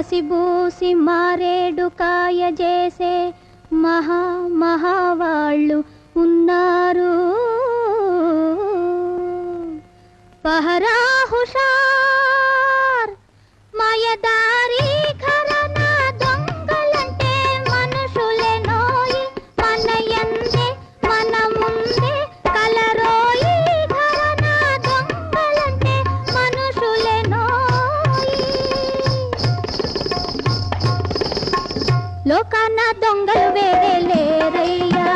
మసిబూసి మారేడు కాయ చేసే మహావాళ్ళు ఉన్నారు. పహరా హుషార్ మాయదారి ఘరానా దొంగలంటే మనుషులేనోయి, మన యందే మన ముందే కలరోయి. ఘరానా దొంగలంటే మనుషులేనోయి. లోకాన దొంగలు వేరే లేరయ్యా,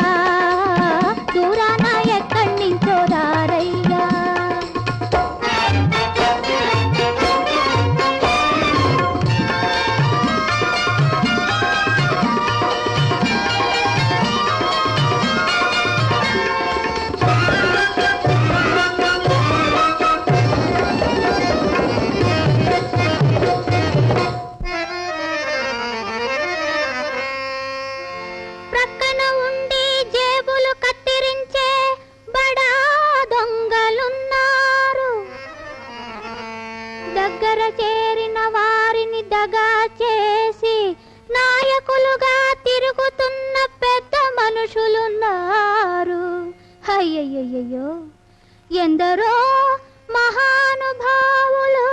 దూరాన ఎక్కడి నుంచో రారయ్యా. ప్రక్కన ఉండి జేబులు కత్తిరించే బడా దొంగలున్నారు. దగ్గర చేరిన వారిని దగా చేసి నాయకులుగా తిరుగుతున్న పెద్ద మనుషులున్నారు. అయ్యయ్యో, ఎందరో మహానుభావులు